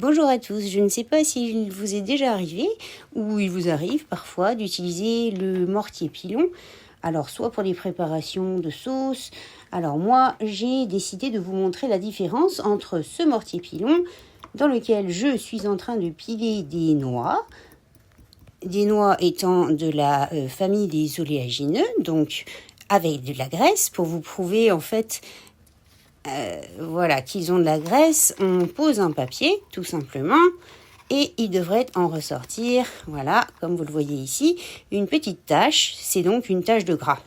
Bonjour à tous, je ne sais pas s'il vous est déjà arrivé ou il vous arrive parfois d'utiliser le mortier pilon. Alors soit pour les préparations de sauce, alors moi j'ai décidé de vous montrer la différence entre ce mortier pilon dans lequel je suis en train de piler des noix étant de la famille des oléagineux, donc avec de la graisse pour vous prouver en fait qu'ils ont de la graisse, on pose un papier, tout simplement, et il devrait en ressortir, voilà, comme vous le voyez ici, une petite tache, c'est donc une tache de gras.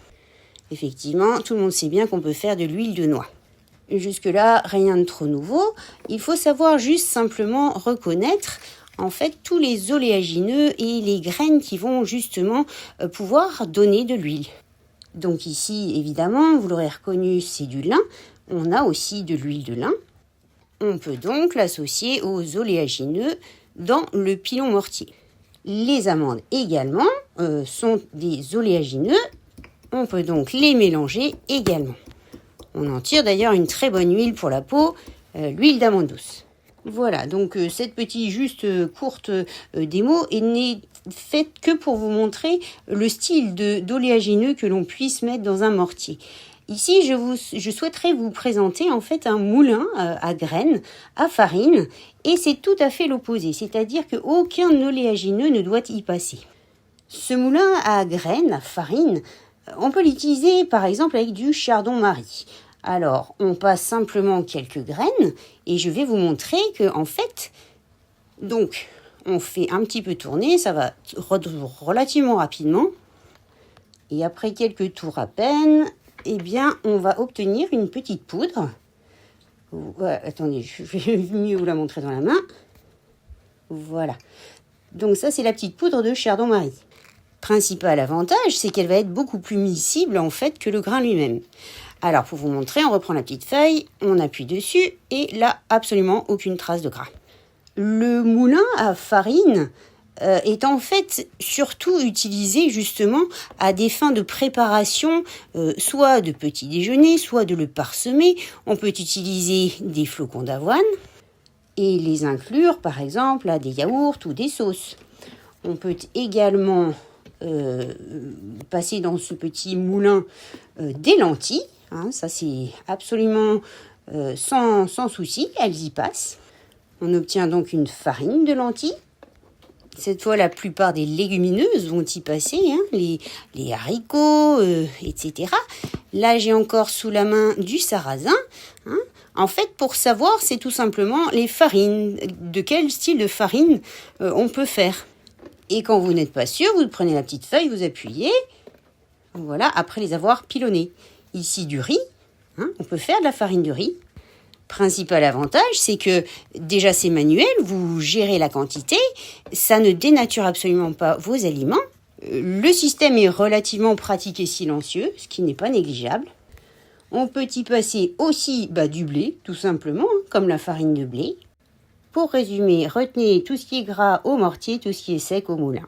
Effectivement, tout le monde sait bien qu'on peut faire de l'huile de noix. Jusque-là, rien de trop nouveau, il faut savoir juste simplement reconnaître en fait tous les oléagineux et les graines qui vont justement pouvoir donner de l'huile. Donc ici, évidemment, vous l'aurez reconnu, c'est du lin. On a aussi de l'huile de lin. On peut donc l'associer aux oléagineux dans le pilon mortier. Les amandes également sont des oléagineux. On peut donc les mélanger également. On en tire d'ailleurs une très bonne huile pour la peau, l'huile d'amande douce. Voilà, donc cette petite courte démo n'est faite que pour vous montrer le style d'oléagineux que l'on puisse mettre dans un mortier. Ici, je souhaiterais vous présenter en fait un moulin à graines, à farine, et c'est tout à fait l'opposé, c'est-à-dire qu'aucun oléagineux ne doit y passer. Ce moulin à graines, à farine, on peut l'utiliser par exemple avec du chardon-marie. Alors, on passe simplement quelques graines et je vais vous montrer que en fait, donc, on fait un petit peu tourner, ça va relativement rapidement. Et après quelques tours à peine, eh bien, on va obtenir une petite poudre. Attendez, je vais mieux vous la montrer dans la main. Voilà. Donc ça, c'est la petite poudre de chardon-marie. Principal avantage, c'est qu'elle va être beaucoup plus miscible en fait que le grain lui-même. Alors, pour vous montrer, on reprend la petite feuille, on appuie dessus et là, absolument aucune trace de gras. Le moulin à farine est en fait surtout utilisé justement à des fins de préparation, soit de petit déjeuner, soit de le parsemer. On peut utiliser des flocons d'avoine et les inclure par exemple à des yaourts ou des sauces. On peut également passer dans ce petit moulin des lentilles. Ça c'est absolument sans souci, elles y passent. On obtient donc une farine de lentilles. Cette fois, la plupart des légumineuses vont y passer, les haricots, etc. Là, j'ai encore sous la main du sarrasin. En fait, pour savoir, c'est tout simplement les farines. De quel style de farine on peut faire. Et quand vous n'êtes pas sûr, vous prenez la petite feuille, vous appuyez. Voilà, après les avoir pilonnés. Ici, du riz. On peut faire de la farine de riz. Principal avantage, c'est que déjà c'est manuel, vous gérez la quantité, ça ne dénature absolument pas vos aliments. Le système est relativement pratique et silencieux, ce qui n'est pas négligeable. On peut y passer aussi du blé, tout simplement, comme la farine de blé. Pour résumer, retenez tout ce qui est gras au mortier, tout ce qui est sec au moulin.